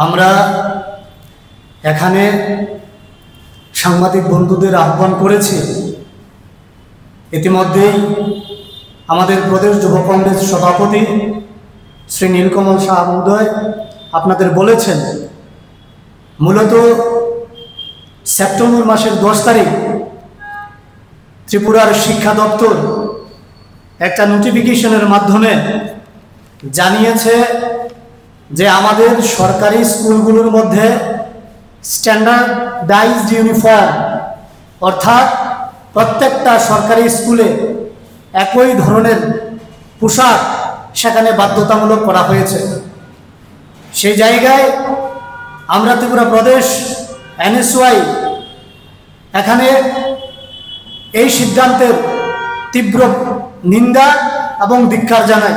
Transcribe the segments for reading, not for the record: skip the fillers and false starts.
আমরা এখানে সাংবাদিক বন্ধুদের আহ্বান করেছি। ইতিমধ্যেই আমাদের প্রদেশ যুব কংগ্রেস সভাপতি শ্রী নীলকমল শাহ মহোদয় আপনাদের বলেছেন, মূলত সেপ্টেম্বর মাসের 10 তারিখ ত্রিপুরার শিক্ষা দপ্তর একটা নোটিফিকেশনের মাধ্যমে জানিয়েছে যে আমাদের সরকারি স্কুলগুলোর মধ্যে স্ট্যান্ডার্ডাইজড ইউনিফর্ম, অর্থাৎ প্রত্যেকটা সরকারি স্কুলে একই ধরনের পোশাক সেখানে বাধ্যতামূলক করা হয়েছে। সেই জায়গায় আমরা ত্রিপুরা প্রদেশ NSY এখানে এই সিদ্ধান্তের তীব্র নিন্দা এবং ধিক্কার জানাই।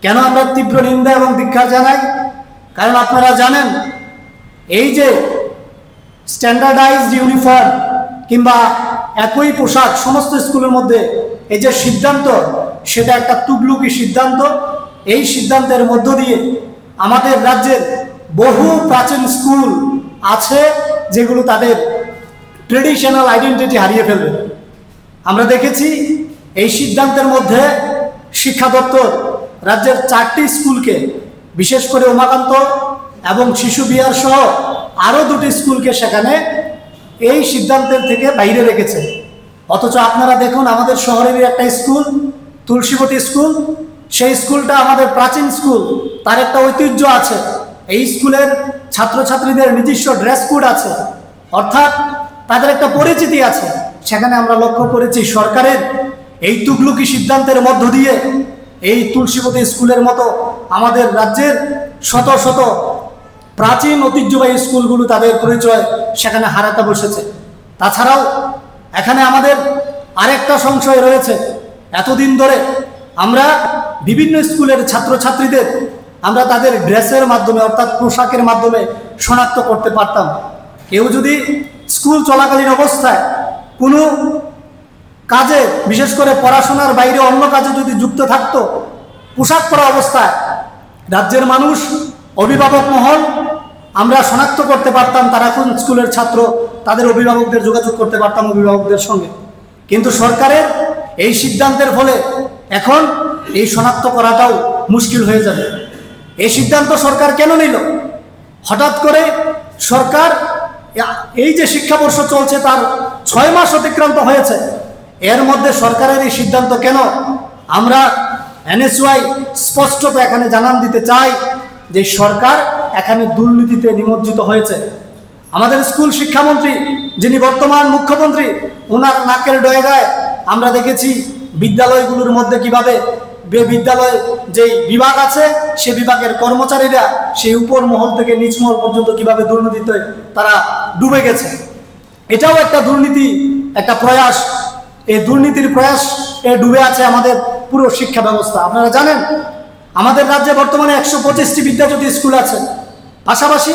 কেন আমরা তীব্র নিন্দা এবং ধিক্কার জানাই? কারণ আপনারা জানেন, এই যে স্ট্যান্ডার্ডাইজড ইউনিফর্ম কিংবা একই পোশাক সমস্ত স্কুলের মধ্যে, এই যে সিদ্ধান্ত, সেটা একটা তুগলুকি সিদ্ধান্ত। এই সিদ্ধান্তের মধ্য দিয়ে আমাদের রাজ্যের বহু প্রাচীন স্কুল আছে যেগুলো তাদের ট্রেডিশনাল আইডেন্টিটি হারিয়ে ফেলবে। আমরা দেখেছি এই সিদ্ধান্তের মধ্যে শিক্ষা দপ্তর রাজ্যের 4টি স্কুলকে, বিশেষ করে উমাকান্ত এবং শিশু বিহার সহ আরও 2টি স্কুলকে সেখানে এই সিদ্ধান্তের থেকে বাইরে রেখেছে। অথচ আপনারা দেখুন, আমাদের শহরেরই একটা স্কুল তুলসীবতী স্কুল, সেই স্কুলটা আমাদের প্রাচীন স্কুল, তার একটা ঐতিহ্য আছে। এই স্কুলের ছাত্রছাত্রীদের নিজস্ব ড্রেস কোড আছে, অর্থাৎ তাদের একটা পরিচিতি আছে। সেখানে আমরা লক্ষ্য করেছি সরকারের এই তুগলুকি সিদ্ধান্তের মধ্য দিয়ে এই তুলসীবতী স্কুলের মতো আমাদের রাজ্যের শত শত প্রাচীন ঐতিহ্যবাহী স্কুলগুলো তাদের পরিচয় সেখানে হারাতে বসেছে। তাছাড়াও এখানে আমাদের আরেকটা সংশয় রয়েছে। এতদিন ধরে আমরা বিভিন্ন স্কুলের ছাত্রছাত্রীদের আমরা তাদের ড্রেসের মাধ্যমে, অর্থাৎ পোশাকের মাধ্যমে শনাক্ত করতে পারতাম। কেউ যদি স্কুল চলাকালীন অবস্থায় কোনো কাজে, বিশেষ করে পড়াশোনার বাইরে অন্য কাজে যদি যুক্ত থাকতো, পোশাক পরা অবস্থায় রাজ্যের মানুষ, অভিভাবক মহল আমরা শনাক্ত করতে পারতাম তারা কোন স্কুলের ছাত্র, তাদের অভিভাবকদের যোগাযোগ করতে পারতাম অভিভাবকদের সঙ্গে। কিন্তু সরকারের এই সিদ্ধান্তের ফলে এখন এই শনাক্ত করাটাও মুশকিল হয়ে যাবে। এই সিদ্ধান্ত সরকার কেন নিল? হঠাৎ করে সরকার, এই যে শিক্ষাবর্ষ চলছে তার 6 মাস অতিক্রান্ত হয়েছে, এর মধ্যে সরকারের এই সিদ্ধান্ত কেন? আমরা NSY স্পষ্টত এখানে জানান দিতে চাই যে সরকার এখানে দুর্নীতিতে নিমজ্জিত হয়েছে। আমাদের স্কুল শিক্ষামন্ত্রী, যিনি বর্তমান মুখ্যমন্ত্রী, ওনার নাকের ডগায় আমরা দেখেছি বিদ্যালয়গুলোর মধ্যে কিভাবে বিদ্যালয় যে বিভাগ আছে সে বিভাগের কর্মচারীরা সেই উপর মহল থেকে নিচ মহল পর্যন্ত কিভাবে দুর্নীতিতে তারা ডুবে গেছে। এটাও একটা দুর্নীতি, একটা প্রয়াস। এই দুর্নীতির প্রয়াস ডুবে আছে আমাদের পুরো শিক্ষা ব্যবস্থা। আপনারা জানেন, আমাদের রাজ্যে বর্তমানে 125টি বিদ্যাজ্যোতি স্কুল আছে, পাশাপাশি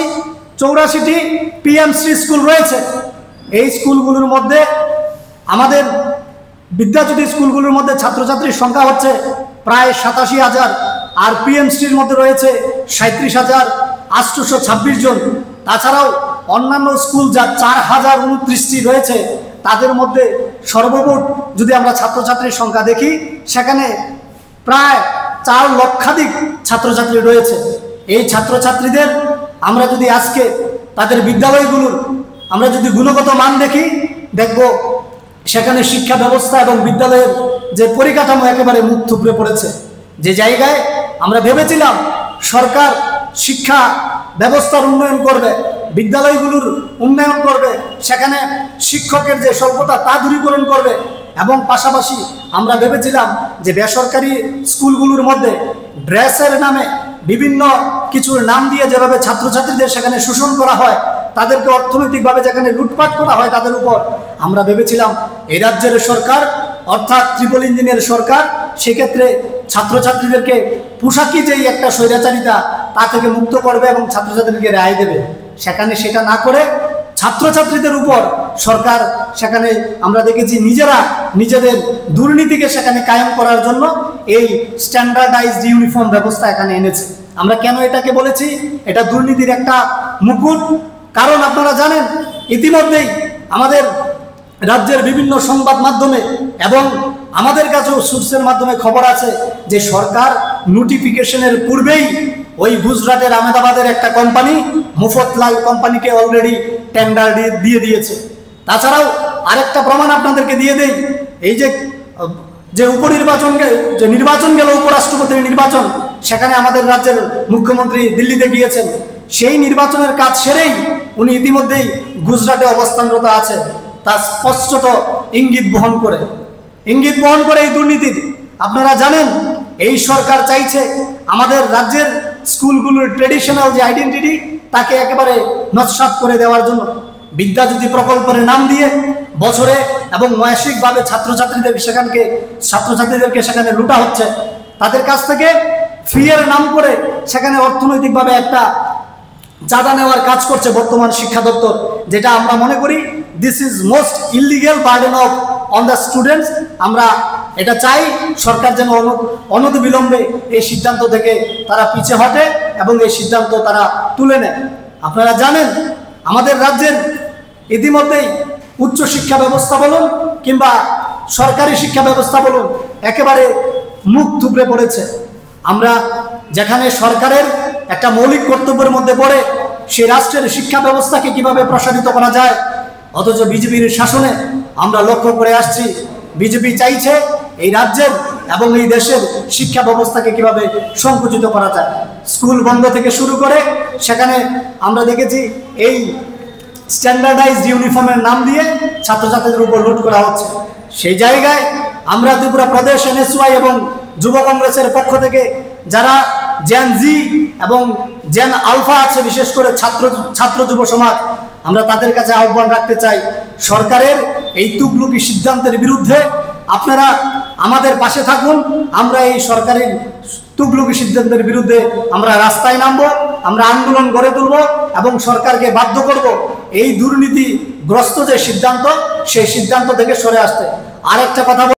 84টি PMC স্কুল রয়েছে। এই স্কুলগুলোর মধ্যে, আমাদের বিদ্যাজ্যোতি স্কুলগুলোর মধ্যে ছাত্রছাত্রীর সংখ্যা হচ্ছে প্রায় 87,000, আর PMCর মধ্যে রয়েছে 37,826 জন। তাছাড়াও অন্যান্য স্কুল যা 4,029টি রয়েছে, তাদের মধ্যে সর্বমোট যদি আমরা ছাত্রছাত্রীর সংখ্যা দেখি, সেখানে প্রায় 4 লক্ষাধিক ছাত্রছাত্রী রয়েছে। এই ছাত্রছাত্রীদের আমরা যদি আজকে তাদের বিদ্যালয়গুলোর আমরা যদি গুণগত মান দেখি, দেখব সেখানে শিক্ষা ব্যবস্থা এবং বিদ্যালয়ের যে পরিকাঠামো একেবারে মুখ থুবড়ে পড়েছে। যে জায়গায় আমরা ভেবেছিলাম সরকার শিক্ষা ব্যবস্থার উন্নয়ন করবে, বিদ্যালয়গুলোর উন্নয়ন করবে, সেখানে শিক্ষকের যে স্বল্পতা তা দূরীকরণ করবে, এবং পাশাপাশি আমরা ভেবেছিলাম যে বেসরকারি স্কুলগুলোর মধ্যে ড্রেসের নামে বিভিন্ন কিছুর নাম দিয়ে যেভাবে ছাত্রছাত্রীদের সেখানে শোষণ করা হয়, তাদেরকে অর্থনৈতিকভাবে যেখানে লুটপাট করা হয় তাদের উপর, আমরা ভেবেছিলাম এই রাজ্যের সরকার, অর্থাৎ ট্রিপল ইঞ্জিনের সরকার, সেক্ষেত্রে ছাত্রছাত্রীদেরকে পোশাকি যেই একটা স্বৈরাচারিতা তা থেকে মুক্ত করবে এবং ছাত্রছাত্রীদেরকে রেহাই দেবে। সেখানে সেটা না করে ছাত্রছাত্রীদের উপর সরকার সেখানে আমরা দেখেছি নিজেরা নিজেদের দুর্নীতিকে সেখানে কায়েম করার জন্য এই স্ট্যান্ডার্ডাইজড ইউনিফর্ম ব্যবস্থা এখানে এনেছে। আমরা কেন এটাকে বলেছি এটা দুর্নীতির একটা মুকুট, কারণ আপনারা জানেন ইতিমধ্যেই আমাদের রাজ্যের বিভিন্ন সংবাদ মাধ্যমে এবং আমাদের কাছেও সোর্সের মাধ্যমে খবর আছে যে সরকার নোটিফিকেশনের পূর্বেই ওই গুজরাটের আহমেদাবাদের একটা কোম্পানি মুফতলাল কোম্পানিকে অলরেডি টেন্ডার দিয়ে দিয়েছে। তাছাড়াও আরেকটা প্রমাণ আপনাদেরকে দিয়ে দেই, এই যে উপনির্বাচনকে যে নির্বাচন গেল উপরাষ্ট্রপতির নির্বাচন, সেখানে আমাদের রাজ্যের মুখ্যমন্ত্রী দিল্লিতে গিয়েছেন, সেই নির্বাচনের কাজ সেরেই উনি ইতিমধ্যেই গুজরাটে অবস্থানরত আছে, তা স্পষ্টত ইঙ্গিত বহন করে এই দুর্নীতির। আপনারা জানেন এই সরকার চাইছে আমাদের রাজ্যের স্কুলগুলোর ট্রেডিশনাল যে আইডেন্টিটি তাকে একেবারে নস্যাৎ করে দেওয়ার জন্য বিদ্যাজ্যোতি প্রকল্পের নাম দিয়ে বছরে এবং মাসিকভাবে ছাত্রছাত্রীদেরকে সেখানে লুটা হচ্ছে, তাদের কাছ থেকে ফি এর নাম করে সেখানে অর্থনৈতিকভাবে একটা চাঁদা নেওয়ার কাজ করছে বর্তমান শিক্ষা দপ্তর, যেটা আমরা মনে করি this is most illegal burden on the students. আমরা এটা চাই সরকার যেন অনতিবিলম্বে এই সিদ্ধান্ত থেকে তারা পিছে হটে এবং এই সিদ্ধান্ত তারা তুলে নেয়। আপনারা জানেন আমাদের রাজ্যের ইতিমধ্যেই উচ্চ শিক্ষা ব্যবস্থা বলুন কিংবা সরকারি শিক্ষা ব্যবস্থা বলুন একেবারে মুখ থুবড়ে পড়েছে। আমরা যেখানে সরকারের একটা মৌলিক কর্তব্যের মধ্যে পড়ে সেই রাষ্ট্রের শিক্ষা ব্যবস্থাকে কিভাবে প্রসারিত করা যায়, অথচ বিজেপির শাসনে আমরা লক্ষ্য করে আসছি বিজেপি চাইছে এই রাজ্যের এবং এই দেশের শিক্ষা ব্যবস্থাকে কিভাবে সংকুচিত করা যায়। স্কুল বন্ধ থেকে শুরু করে সেখানে আমরা দেখেছি এই স্ট্যান্ডার্ডাইজড ইউনিফর্মের নাম দিয়ে ছাত্রছাত্রীদের উপর লুট করা হচ্ছে। সেই জায়গায় আমরা ত্রিপুরা প্রদেশ এনএসওয়াই এবং যুব কংগ্রেসের পক্ষ থেকে যারা জেন জি এবং জেন আলফা আছে, বিশেষ করে ছাত্র যুব সমাজ, আমরা তাদের কাছে আহ্বান রাখতে চাই সরকারের এই তুগলুকি সিদ্ধান্তের বিরুদ্ধে আপনারা আমাদের পাশে থাকুন। আমরা এই সরকারের তুগলুকি সিদ্ধান্তের বিরুদ্ধে আমরা রাস্তায় নামবো, আমরা আন্দোলন গড়ে তুলব এবং সরকারকে বাধ্য করব এই দুর্নীতিগ্রস্ত যে সিদ্ধান্ত সেই সিদ্ধান্ত থেকে সরে আসতে। আরেকটা কথা